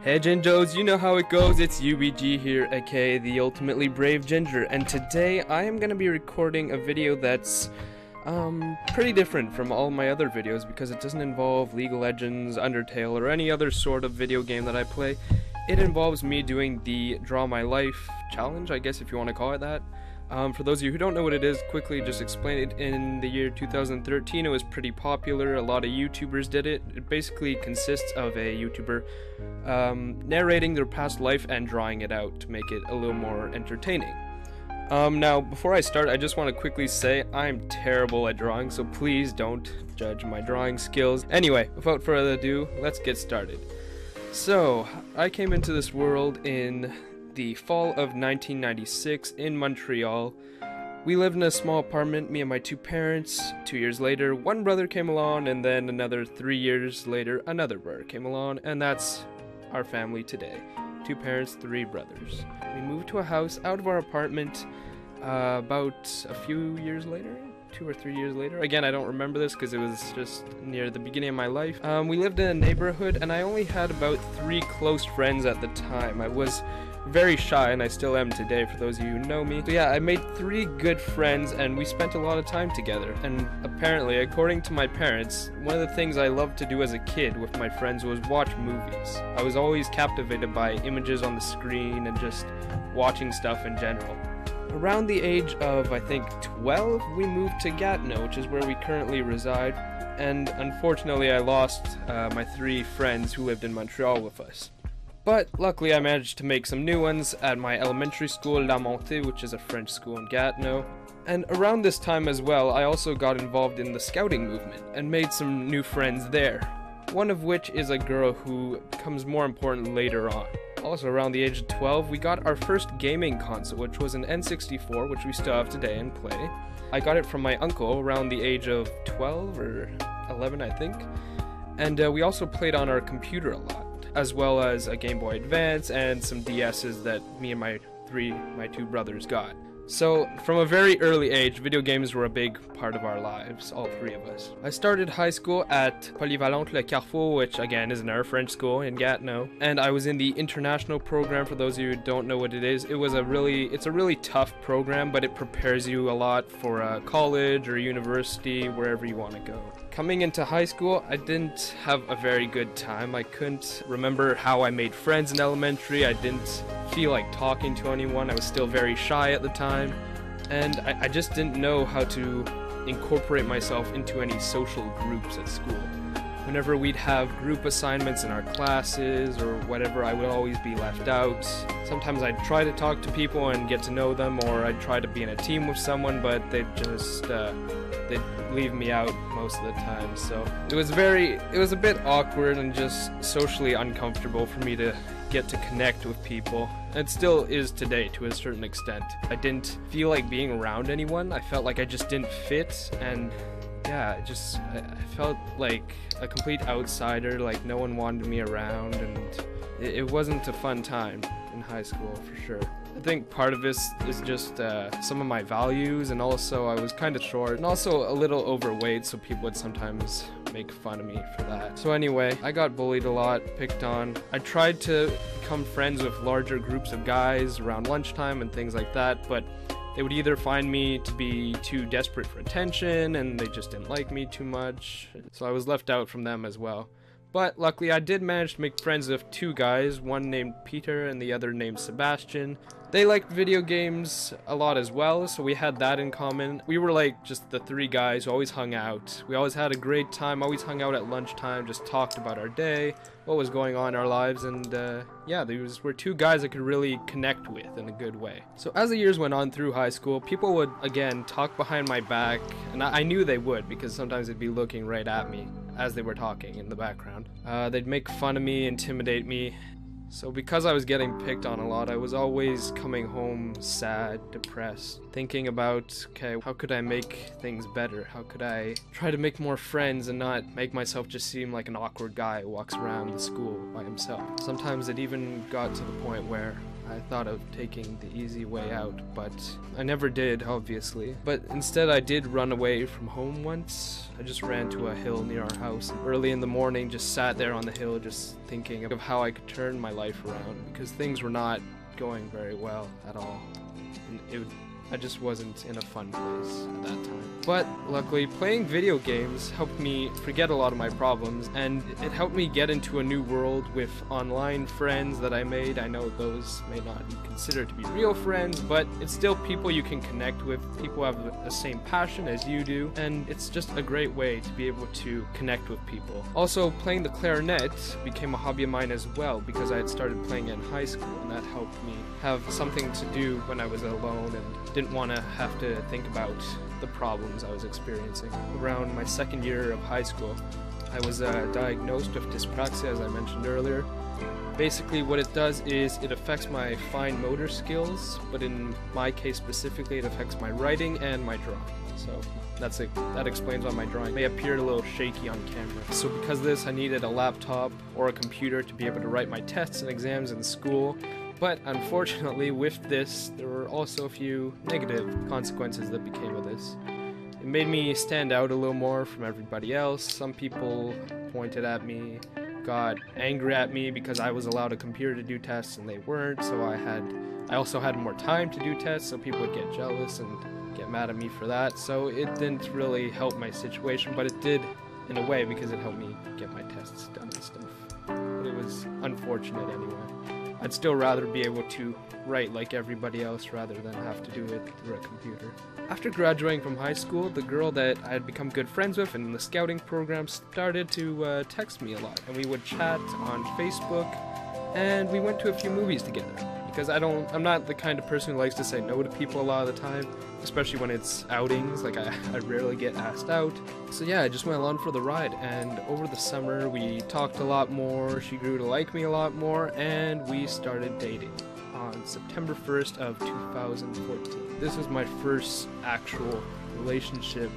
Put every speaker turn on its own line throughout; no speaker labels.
Hey Gingos, you know how it goes, it's UBG here, aka the ultimately brave ginger, and today I am going to be recording a video that's pretty different from all my other videos because it doesn't involve League of Legends, Undertale, or any other sort of video game that I play. It involves me doing the Draw My Life challenge, I guess if you want to call it that. For those of you who don't know what it is, quickly just explain it. In the year 2013, it was pretty popular. A lot of YouTubers did it. It basically consists of a YouTuber narrating their past life and drawing it out to make it a little more entertaining. Now, before I start, I just want to quickly say I'm terrible at drawing, so please don't judge my drawing skills. Anyway, without further ado, let's get started. So, I came into this world in the fall of 1996 in Montreal. We lived in a small apartment, me and my two parents. 2 years later, one brother came along, and then another 3 years later, another brother came along, and that's our family today. 2 parents, 3 brothers. We moved to a house out of our apartment about a few years later. 2 or 3 years later. Again, I don't remember this because it was just near the beginning of my life. We lived in a neighborhood, and I only had about 3 close friends at the time. I was very shy, and I still am today for those of you who know me. So yeah, I made 3 good friends, and we spent a lot of time together. And apparently, according to my parents, one of the things I loved to do as a kid with my friends was watch movies. I was always captivated by images on the screen and just watching stuff in general. Around the age of, I think, 12, we moved to Gatineau, which is where we currently reside, and unfortunately I lost my 3 friends who lived in Montreal with us. But luckily I managed to make some new ones at my elementary school, La Montée, which is a French school in Gatineau. And around this time as well, I also got involved in the scouting movement and made some new friends there. One of which is a girl who becomes more important later on. Also around the age of 12, we got our first gaming console, which was an N64, which we still have today and play. I got it from my uncle around the age of 12 or 11, I think. And we also played on our computer a lot, as well as a Game Boy Advance and some DS's that me and my 2 brothers got. So, from a very early age, video games were a big part of our lives, all 3 of us. I started high school at Polyvalente Le Carrefour, which again is another French school in Gatineau, and I was in the international program. For those of you who don't know what it is, it's a really tough program, but it prepares you a lot for college or university, wherever you want to go. Coming into high school, I didn't have a very good time. I couldn't remember how I made friends in elementary. I didn't feel like talking to anyone. I was still very shy at the time, and I just didn't know how to incorporate myself into any social groups at school. Whenever we'd have group assignments in our classes or whatever, I would always be left out. Sometimes I'd try to talk to people and get to know them, or I'd try to be in a team with someone, but they'd leave me out most of the time. So it was a bit awkward and just socially uncomfortable for me to get to connect with people. It still is today to a certain extent. I didn't feel like being around anyone. I felt like I just didn't fit, and yeah, I felt like a complete outsider, like no one wanted me around, and it wasn't a fun time in high school for sure. I think part of this is just some of my values, and also I was kind of short and also a little overweight, so people would sometimes make fun of me for that. So anyway, I got bullied a lot, picked on. I tried to become friends with larger groups of guys around lunchtime and things like that, but they would either find me to be too desperate for attention, and they just didn't like me too much, so I was left out from them as well. But luckily I did manage to make friends with 2 guys, one named Peter and the other named Sebastian. They liked video games a lot as well, so we had that in common. We were like just the 3 guys who always hung out. We always had a great time, always hung out at lunchtime, just talked about our day, what was going on in our lives, and yeah, these were 2 guys I could really connect with in a good way. So as the years went on through high school, people would again talk behind my back, and I knew they would because sometimes they'd be looking right at me as they were talking in the background. They'd make fun of me, intimidate me. So because I was getting picked on a lot, I was always coming home sad, depressed, thinking about, okay, how could I make things better? How could I try to make more friends and not make myself just seem like an awkward guy who walks around the school by himself? Sometimes it even got to the point where I thought of taking the easy way out, but I never did, obviously. But instead I did run away from home once. I just ran to a hill near our house. Early in the morning, just sat there on the hill just thinking of how I could turn my life around, because things were not going very well at all. And I just wasn't in a fun place at that time. But luckily, playing video games helped me forget a lot of my problems, and it helped me get into a new world with online friends that I made. I know those may not be considered to be real friends, but it's still people you can connect with, people who have the same passion as you do, and it's just a great way to be able to connect with people. Also, playing the clarinet became a hobby of mine as well, because I had started playing it in high school, and that helped me have something to do when I was alone and didn't want to have to think about the problems I was experiencing. Around my second year of high school, I was diagnosed with dyspraxia, as I mentioned earlier. Basically, what it does is it affects my fine motor skills, but in my case specifically, it affects my writing and my drawing. So that's it. That explains why my drawing may appear a little shaky on camera. So because of this, I needed a laptop or a computer to be able to write my tests and exams in school. But unfortunately, with this, there were also a few negative consequences that became of this. It made me stand out a little more from everybody else. Some people pointed at me, got angry at me because I was allowed a computer to do tests and they weren't, so I also had more time to do tests, so people would get jealous and get mad at me for that. So it didn't really help my situation, but it did in a way because it helped me get my tests done and stuff. But it was unfortunate anyway. I'd still rather be able to write like everybody else rather than have to do it through a computer. After graduating from high school, the girl that I had become good friends with in the scouting program started to text me a lot, and we would chat on Facebook, and we went to a few movies together. Because I'm not the kind of person who likes to say no to people a lot of the time, especially when it's outings. Like I rarely get asked out. So yeah, I just went along for the ride, and over the summer we talked a lot more, she grew to like me a lot more, and we started dating on September 1st of 2014. This was my first actual relationship.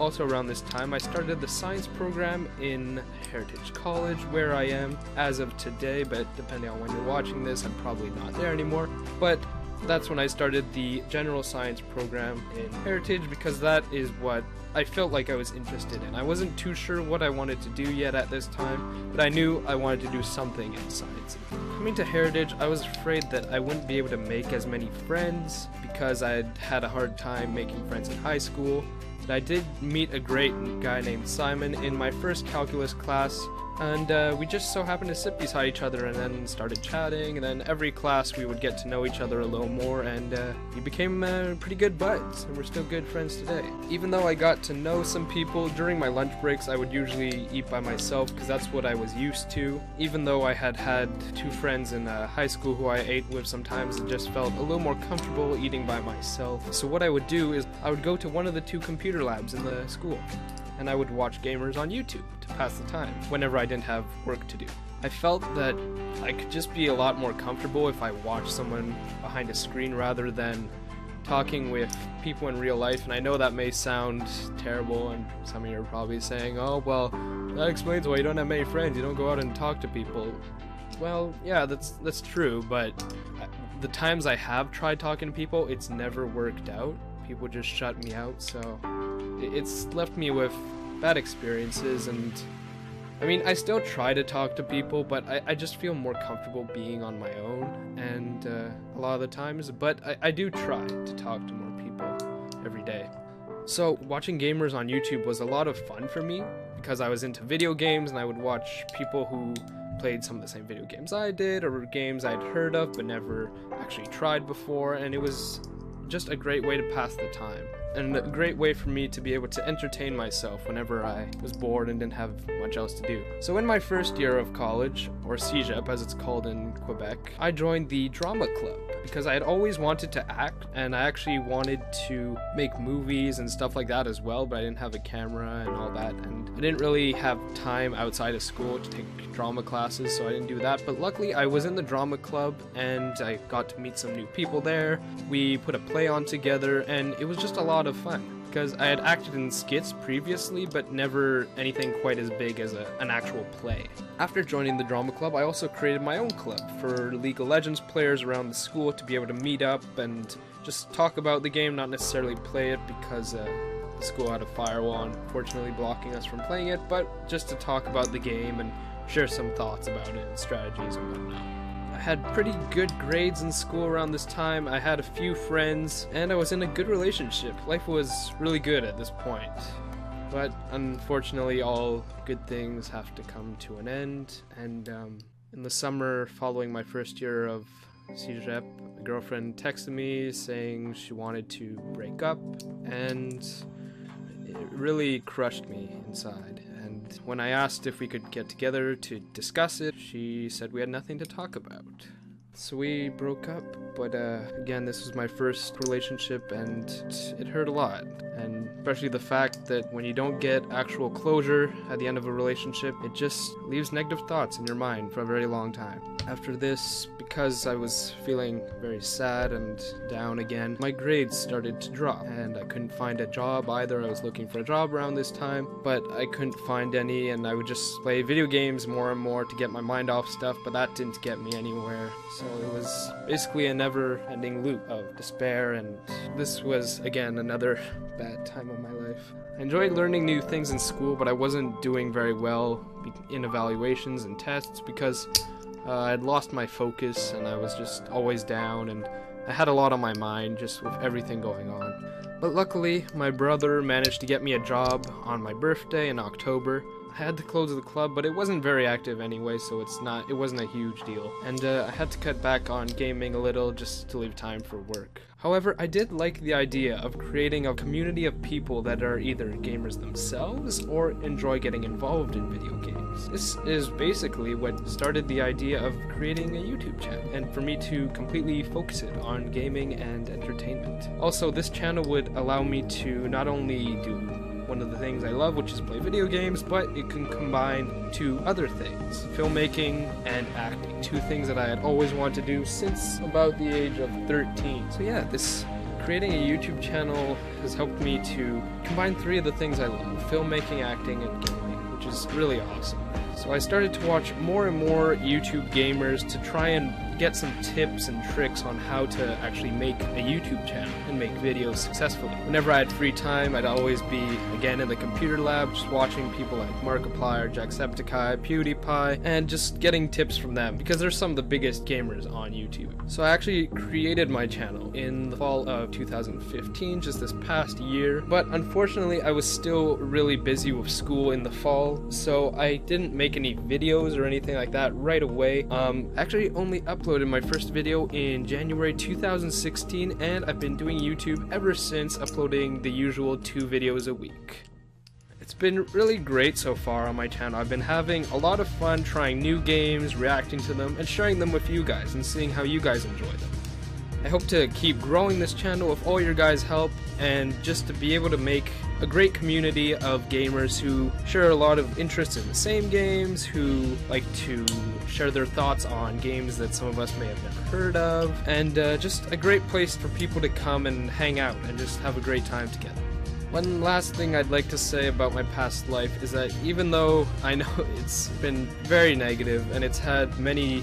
Also around this time, I started the science program in Heritage College, where I am as of today, but depending on when you're watching this, I'm probably not there anymore. But that's when I started the general science program in Heritage, because that is what I felt like I was interested in. I wasn't too sure what I wanted to do yet at this time, but I knew I wanted to do something in science. Coming to Heritage, I was afraid that I wouldn't be able to make as many friends because I had a hard time making friends in high school. But I did meet a great guy named Simon in my first calculus class, and we just so happened to sit beside each other and then started chatting, and then every class we would get to know each other a little more, and we became pretty good buds, and we're still good friends today. Even though I got to know some people, during my lunch breaks I would usually eat by myself because that's what I was used to. Even though I had two friends in high school who I ate with sometimes, it just felt a little more comfortable eating by myself. So what I would do is I would go to one of the two computer labs in the school, and I would watch gamers on YouTube to pass the time whenever I didn't have work to do. I felt that I could just be a lot more comfortable if I watched someone behind a screen rather than talking with people in real life. And I know that may sound terrible, and some of you are probably saying, oh well, that explains why you don't have many friends, you don't go out and talk to people. Well, yeah, that's true, but the times I have tried talking to people, it's never worked out. People just shut me out, so it's left me with bad experiences. And I mean, I still try to talk to people, but I just feel more comfortable being on my own, and a lot of the times, but I do try to talk to more people every day. So watching gamers on YouTube was a lot of fun for me because I was into video games, and I would watch people who played some of the same video games I did, or games I'd heard of but never actually tried before, and it was just a great way to pass the time, and a great way for me to be able to entertain myself whenever I was bored and didn't have much else to do. So in my first year of college, or CEGEP as it's called in Quebec, I joined the drama club because I had always wanted to act, and I actually wanted to make movies and stuff like that as well, but I didn't have a camera and all that, and I didn't really have time outside of school to take drama classes, so I didn't do that. But luckily I was in the drama club, and I got to meet some new people there. We put a play on together, and it was just a lot of fun because I had acted in skits previously, but never anything quite as big as an actual play. After joining the drama club, I also created my own club for League of Legends players around the school to be able to meet up and just talk about the game, not necessarily play it because the school had a firewall unfortunately blocking us from playing it, but just to talk about the game and share some thoughts about it and strategies and whatnot. I had pretty good grades in school around this time, I had a few friends, and I was in a good relationship. Life was really good at this point. But unfortunately, all good things have to come to an end, and in the summer following my first year of CJEP, a girlfriend texted me saying she wanted to break up, and it really crushed me inside. And when I asked if we could get together to discuss it, she said we had nothing to talk about. So we broke up, but again, this was my first relationship and it hurt a lot. And especially the fact that when you don't get actual closure at the end of a relationship, it just leaves negative thoughts in your mind for a very long time. After this, because I was feeling very sad and down again, my grades started to drop and I couldn't find a job either. I was looking for a job around this time, but I couldn't find any, and I would just play video games more and more to get my mind off stuff, but that didn't get me anywhere. So it was basically a never-ending loop of despair, and this was, again, another bad time of my life. I enjoyed learning new things in school, but I wasn't doing very well in evaluations and tests because I had lost my focus and I was just always down, and I had a lot on my mind just with everything going on. But luckily, my brother managed to get me a job on my birthday in October. I had to close the club, but it wasn't very active anyway, so it wasn't a huge deal. And I had to cut back on gaming a little just to leave time for work. However, I did like the idea of creating a community of people that are either gamers themselves or enjoy getting involved in video games. This is basically what started the idea of creating a YouTube channel, and for me to completely focus it on gaming and entertainment. Also, this channel would allow me to not only do one of the things I love, which is play video games, but it can combine two other things, filmmaking and acting, two things that I had always wanted to do since about the age of 13. So yeah, creating a YouTube channel has helped me to combine three of the things I love, filmmaking, acting, and gaming, which is really awesome. So I started to watch more and more YouTube gamers to try and get some tips and tricks on how to actually make a YouTube channel and make videos successfully. Whenever I had free time, I'd always be, again, in the computer lab, just watching people like Markiplier, Jacksepticeye, PewDiePie, and just getting tips from them, because they're some of the biggest gamers on YouTube. So I actually created my channel in the fall of 2015, just this past year, but unfortunately I was still really busy with school in the fall, so I didn't make any videos or anything like that right away. Actually only uploaded my first video in January 2016, and I've been doing YouTube ever since, uploading the usual 2 videos a week. It's been really great so far on my channel. I've been having a lot of fun trying new games, reacting to them, and sharing them with you guys and seeing how you guys enjoy them. I hope to keep growing this channel with all your guys' help, and just to be able to make a great community of gamers who share a lot of interest in the same games, who like to share their thoughts on games that some of us may have never heard of, and just a great place for people to come and hang out and just have a great time together. One last thing I'd like to say about my past life is that even though I know it's been very negative and it's had many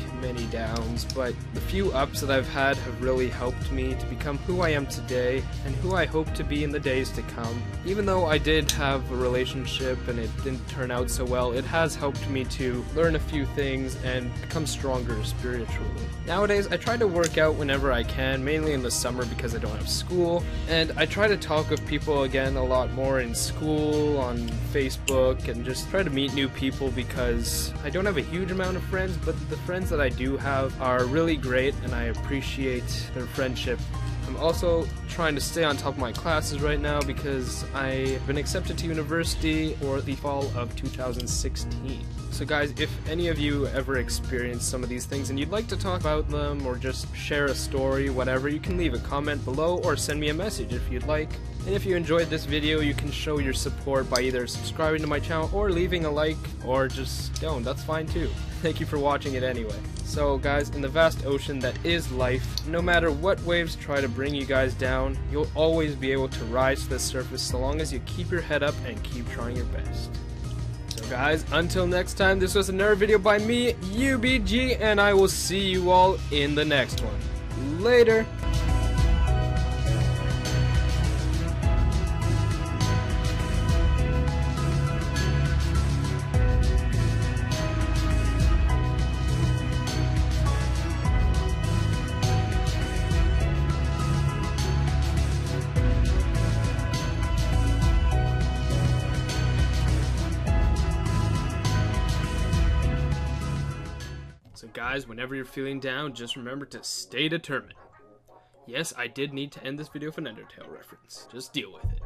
downs, but the few ups that I've had have really helped me to become who I am today and who I hope to be in the days to come. Even though I did have a relationship and it didn't turn out so well, it has helped me to learn a few things and become stronger spiritually. Nowadays, I try to work out whenever I can, mainly in the summer because I don't have school, and I try to talk with people again a lot more in school, on Facebook, and just try to meet new people because I don't have a huge amount of friends, but the friends that I do have are really great and I appreciate their friendship. I'm also trying to stay on top of my classes right now because I've been accepted to university for the fall of 2016. So guys, if any of you ever experienced some of these things and you'd like to talk about them or just share a story, whatever, you can leave a comment below or send me a message if you'd like. And if you enjoyed this video, you can show your support by either subscribing to my channel or leaving a like, or just don't, that's fine too. Thank you for watching it anyway. So guys, in the vast ocean that is life, no matter what waves try to bring you guys down, you'll always be able to rise to the surface so long as you keep your head up and keep trying your best. So guys, until next time, this was another video by me, UBG, and I will see you all in the next one. Later! So guys, whenever you're feeling down, just remember to stay determined. Yes, I did need to end this video with an Undertale reference. Just deal with it.